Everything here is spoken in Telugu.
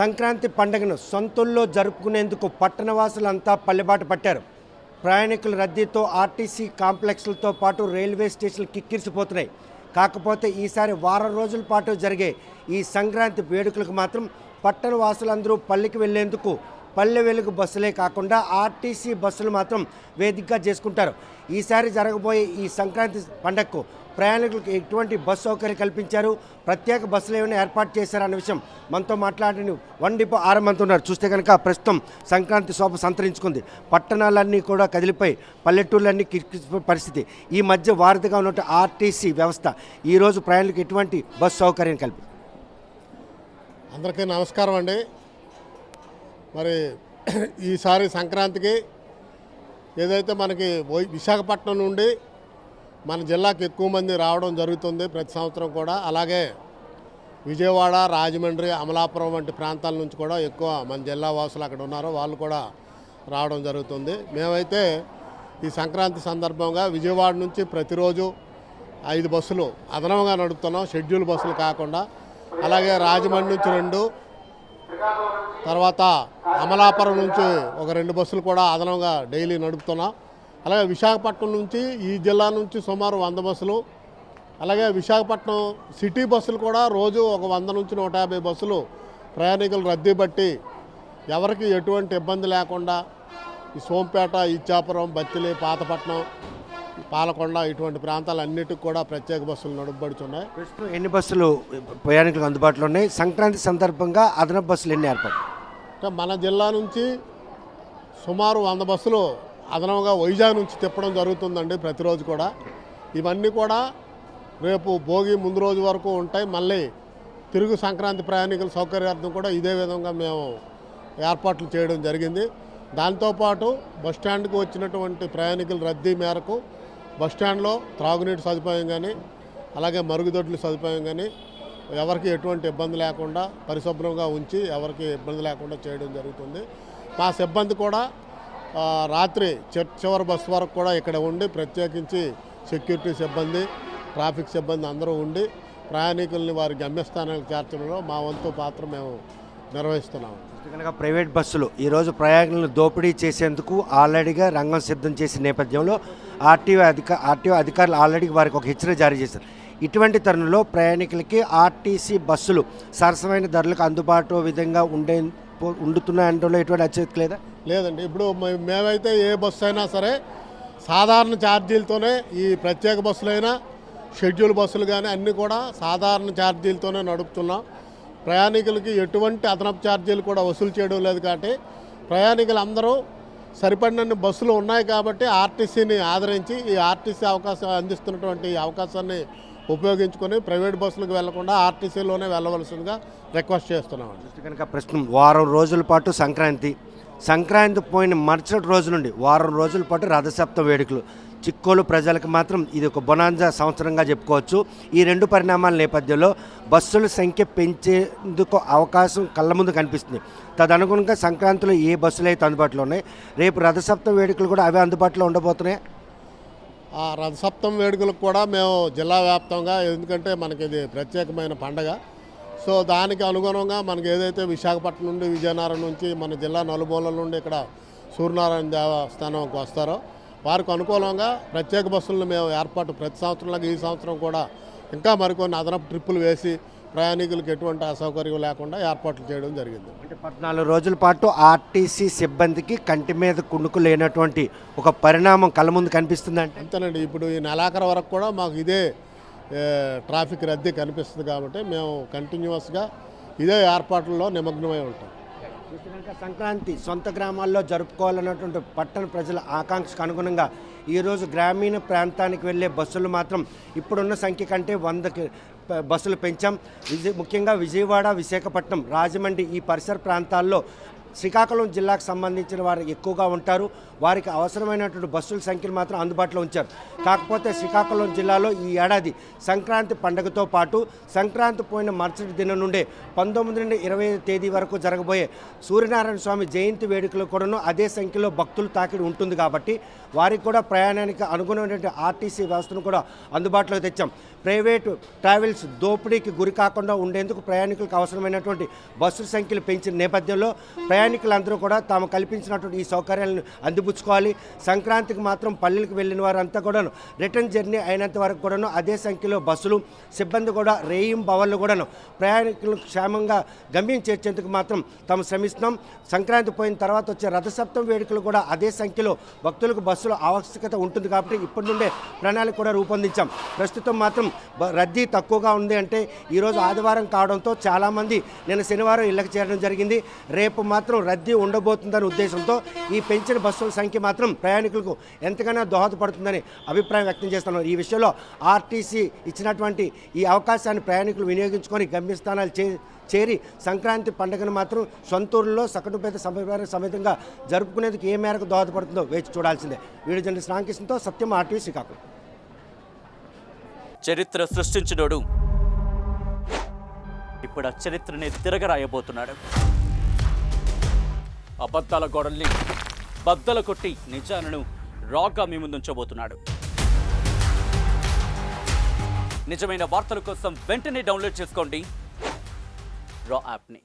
సంక్రాంతి పండుగను సొంతూల్లో జరుపుకునేందుకు పట్టణవాసులంతా పల్లెబాట పట్టారు. ప్రయాణికుల రద్దీతో ఆర్టీసీ కాంప్లెక్స్లతో పాటు రైల్వే స్టేషన్లు కిక్కిరిసిపోతున్నాయి. కాకపోతే ఈసారి వారం రోజుల పాటు జరిగే ఈ సంక్రాంతి వేడుకలకు మాత్రం పట్టణవాసులందరూ పల్లెకి వెళ్లేందుకు పల్లె వెలుగు బస్సులే కాకుండా ఆర్టీసీ బస్సులు మాత్రం వేదికగా చేసుకుంటారు. ఈసారి జరగబోయే ఈ సంక్రాంతి పండగకు ప్రయాణికులకు ఎటువంటి బస్సు సౌకర్యం కల్పించారు, ప్రత్యేక బస్సులు ఏమైనా ఏర్పాటు చేశారన్న విషయం మనతో మాట్లాడిన వన్ డిపో ఆరంభంతున్నారు. చూస్తే కనుక ప్రస్తుతం సంక్రాంతి శోభ సంతరించుకుంది. పట్టణాలన్నీ కూడా కదిలిపోయి పల్లెటూళ్ళన్నీ కిక్కిరిసిపోయే పరిస్థితి. ఈ మధ్య వారధిగా ఉన్నట్టు ఆర్టీసీ వ్యవస్థ ఈరోజు ప్రయాణికులకు ఎటువంటి బస్సు సౌకర్యం కల్పి. అందరికీ నమస్కారం అండి. మరి ఈసారి సంక్రాంతికి ఏదైతే మనకి విశాఖపట్నం నుండి మన జిల్లాకు ఎక్కువ మంది రావడం జరుగుతుంది ప్రతి సంవత్సరం కూడా. అలాగే విజయవాడ, రాజమండ్రి, అమలాపురం వంటి ప్రాంతాల నుంచి కూడా ఎక్కువ మన జిల్లా వాసులు అక్కడ ఉన్నారో వాళ్ళు కూడా రావడం జరుగుతుంది. మేమైతే ఈ సంక్రాంతి సందర్భంగా విజయవాడ నుంచి ప్రతిరోజు 5 బస్సులు అదనంగా నడుపుతున్నాం, షెడ్యూల్ బస్సులు కాకుండా. అలాగే రాజమండ్రి నుంచి 2, తర్వాత అమలాపురం నుంచి ఒక 2 బస్సులు కూడా అదనంగా డైలీ నడుపుతున్నాం. అలాగే విశాఖపట్నం నుంచి ఈ జిల్లా నుంచి సుమారు 100 బస్సులు, అలాగే విశాఖపట్నం సిటీ బస్సులు కూడా రోజు ఒక 100 నుంచి 150 బస్సులు ప్రయాణికులు రద్దీ బట్టి ఎవరికి ఎటువంటి ఇబ్బంది లేకుండా ఈ సోంపేట, ఇచ్చాపురం, బత్తిలి, పాతపట్నం, పాలకొండ ఇటువంటి ప్రాంతాలన్నిటికి కూడా ప్రత్యేక బస్సులు నడుపబడుతున్నాయి. ప్రస్తుతం ఎన్ని బస్సులు ప్రయాణికులకు అందుబాటులో ఉన్నాయి? సంక్రాంతి సందర్భంగా అదనపు బస్సులు ఎన్ని ఏర్పాటు? అంటే మన జిల్లా నుంచి సుమారు 100 బస్సులు అదనంగా వైజాగ్ నుంచి తిప్పడం జరుగుతుందండి ప్రతిరోజు కూడా. ఇవన్నీ కూడా రేపు భోగి ముందు రోజు వరకు ఉంటాయి. మళ్ళీ తిరుగు సంక్రాంతి ప్రయాణికుల సౌకర్యార్థం కూడా ఇదే విధంగా మేము ఏర్పాట్లు చేయడం జరిగింది. దాంతోపాటు బస్టాండ్కి వచ్చినటువంటి ప్రయాణికుల రద్దీ మేరకు బస్టాండ్లో త్రాగునీటి సదుపాయం కానీ, అలాగే మరుగుదొడ్ల సదుపాయం కానీ ఎవరికి ఎటువంటి ఇబ్బంది లేకుండా పరిశుభ్రంగా ఉంచి ఎవరికి ఇబ్బంది లేకుండా చేయడం జరుగుతుంది. మా సిబ్బంది కూడా రాత్రి చివరి బస్సు వరకు కూడా ఇక్కడ ఉండి ప్రత్యేకించి సెక్యూరిటీ సిబ్బంది, ట్రాఫిక్ సిబ్బంది అందరూ ఉండి ప్రయాణికుల్ని వారి గమ్యస్థానాలకు చేర్చడంలో మా వంతు పాత్ర మేము నిర్వహిస్తున్నాము. కనుక ప్రైవేట్ బస్సులు ఈరోజు ప్రయాణికులను దోపిడీ చేసేందుకు ఆల్రెడీగా రంగం సిద్ధం చేసిన నేపథ్యంలో ఆర్టీఓ అధికారులు ఆల్రెడీ వారికి ఒక హెచ్చరిక జారీ చేశారు. ఇటువంటి తరుణంలో ప్రయాణికులకి ఆర్టీసీ బస్సులు సరసమైన ధరలకు అందుబాటు విధంగా ఉండుతున్నాయంటే ఎటువంటి అత్యధిక లేదా? లేదండి. ఇప్పుడు మేమైతే ఏ బస్సు అయినా సరే సాధారణ ఛార్జీలతోనే, ఈ ప్రత్యేక బస్సులైనా షెడ్యూల్ బస్సులు కానీ అన్నీ కూడా సాధారణ ఛార్జీలతోనే నడుపుతున్నాం. ప్రయాణికులకి ఎటువంటి అదనపు ఛార్జీలు కూడా వసూలు చేయడం లేదు. కాబట్టి ప్రయాణికులు అందరూ సరిపడినన్ని బస్సులు ఉన్నాయి కాబట్టి ఆర్టీసీని ఆదరించి ఈ ఆర్టీసీ అవకాశం అందిస్తున్నటువంటి అవకాశాన్ని ఉపయోగించుకొని ప్రైవేట్ బస్సులకు వెళ్లకుండా ఆర్టీసీలోనే వెళ్ళవలసిందిగా రిక్వెస్ట్ చేస్తున్నాం. కనుక ప్రస్తుతం వారం రోజుల పాటు సంక్రాంతి పోయిన మరుసటి రోజు నుండి వారం రోజుల పాటు రథసప్తమి వేడుకలు. చిక్కోలు ప్రజలకు మాత్రం ఇది ఒక బొనాంజా సంవత్సరంగా చెప్పుకోవచ్చు. ఈ 2 పరిణామాల నేపథ్యంలో బస్సుల సంఖ్య పెంచేందుకు అవకాశం కళ్ళ ముందు కనిపిస్తుంది. తదనుగుణంగా సంక్రాంతిలో ఏ బస్సులు అయితే అందుబాటులో ఉన్నాయి, రేపు రథసప్తమి వేడుకలు కూడా అవే అందుబాటులో ఉండబోతున్నాయి. ఆ రథసప్తమి వేడుకలకు కూడా మేము జిల్లా వ్యాప్తంగా, ఎందుకంటే మనకి ఇది ప్రత్యేకమైన పండగ, సో దానికి అనుగుణంగా మనకి ఏదైతే విశాఖపట్నం నుండి, విజయనగరం నుంచి, మన జిల్లా నలుమూలల నుండి ఇక్కడ సూర్యనారాయణ దేవస్థానంకి వస్తారో వారికి అనుకూలంగా ప్రత్యేక బస్సులను మేము ఏర్పాటు ప్రతి సంవత్సరంలాగా ఈ సంవత్సరం కూడా ఇంకా మరికొన్ని అదనపు ట్రిప్పులు వేసి ప్రయాణికులకు ఎటువంటి అసౌకర్యం లేకుండా ఏర్పాట్లు చేయడం జరిగింది. అంటే 14 రోజుల పాటు ఆర్టీసీ సిబ్బందికి కంటి మీద కుణుకు లేనటువంటి ఒక పరిణామం కళ్ళ ముందు కనిపిస్తుందంటే అంతేనండి. ఇప్పుడు ఈ నెలాఖరు వరకు కూడా మాకు ఇదే ట్రాఫిక్ రద్దీ కనిపిస్తుంది కాబట్టి మేము కంటిన్యూస్గా ఇదే ఏర్పాట్లలో నిమగ్నమై ఉంటాం. సంక్రాంతి సొంత గ్రామాల్లో జరుపుకోవాలన్నటువంటి పట్టణ ప్రజల ఆకాంక్షకు అనుగుణంగా ఈరోజు గ్రామీణ ప్రాంతానికి వెళ్ళే బస్సులు మాత్రం ఇప్పుడున్న సంఖ్య కంటే 100 బస్సులు పెంచాం. ముఖ్యంగా విజయవాడ, విశాఖపట్నం, రాజమండ్రి ఈ పరిసర ప్రాంతాల్లో శ్రీకాకుళం జిల్లాకు సంబంధించిన వారు ఎక్కువగా ఉంటారు. వారికి అవసరమైనటువంటి బస్సుల సంఖ్యను మాత్రం అందుబాటులో ఉంచారు. కాకపోతే శ్రీకాకుళం జిల్లాలో ఈ ఏడాది సంక్రాంతి పండుగతో పాటు సంక్రాంతి పోయిన మరుసటి దినం నుండే 19 నుండి 25 తేదీ వరకు జరగబోయే సూర్యనారాయణ స్వామి జయంతి వేడుకలు కూడాను అదే సంఖ్యలో భక్తులు తాకిడి ఉంటుంది కాబట్టి వారికి కూడా ప్రయాణానికి అనుగుణమైనటువంటి ఆర్టీసీ వ్యవస్థను కూడా అందుబాటులోకి తెచ్చాం. ప్రైవేటు ట్రావెల్స్ దోపిడీకి గురి కాకుండా ఉండేందుకు ప్రయాణికులకు అవసరమైనటువంటి బస్సుల సంఖ్యలు పెంచిన నేపథ్యంలో ప్రయాణికులందరూ కూడా తాము కల్పించినటువంటి ఈ సౌకర్యాలను అందిపుచ్చుకోవాలి. సంక్రాంతికి మాత్రం పల్లెలకు వెళ్ళిన వారంతా కూడాను రిటర్న్ జర్నీ అయినంత వరకు కూడాను అదే సంఖ్యలో బస్సులు సిబ్బంది కూడా రేయింబవళ్ళు బవళ్ళు కూడాను ప్రయాణికులు క్షేమంగా గమ్యం చేర్చేందుకు మాత్రం తాము శ్రమిస్తున్నాం. సంక్రాంతి పోయిన తర్వాత వచ్చే రథసప్తమి వేడుకలు కూడా అదే సంఖ్యలో భక్తులకు బస్సుల ఆవశ్యకత ఉంటుంది కాబట్టి ఇప్పటి నుండే ప్రణాళిక కూడా రూపొందించాం. ప్రస్తుతం మాత్రం రద్దీ తక్కువగా ఉంది అంటే ఈరోజు ఆదివారం కావడంతో చాలామంది నిన్న శనివారం ఇళ్లకు చేరడం జరిగింది. రేపు మాత్రం రద్దీ ఉండబోతుందనే ఉద్దేశంతో ఈ పెంచిన బస్సుల సంఖ్య మాత్రం ప్రయాణికులకు ఎంతగానో దోహదపడుతుందని అభిప్రాయం వ్యక్తం చేస్తున్నారు. ఈ విషయంలో ఆర్టీసీ ఇచ్చినటువంటి ఈ అవకాశాన్ని ప్రయాణికులు వినియోగించుకొని గమ్యస్థానాలు చేరి సంక్రాంతి పండుగను మాత్రం సొంతూరులో సకటుపేద సమేతంగా జరుపుకునేందుకు ఏ మేరకు దోహదపడుతుందో వేచి చూడాల్సిందే. వీడియో జర్నలిస్ట్ రామకృష్ణతో సత్యం, ఆర్టీవీ శ్రీకాకుళం. చరిత్ర సృష్టించినోడు ఇప్పుడు ఆ చరిత్రని తిరగరాయబోతున్నాడు. అబద్ధాల గోడల్ని బద్దలు కొట్టి నిజాలను రాగా మీ ముందుంచబోతున్నాడు. నిజమైన వార్తల కోసం వెంటనే డౌన్లోడ్ చేసుకోండి రా యాప్ని.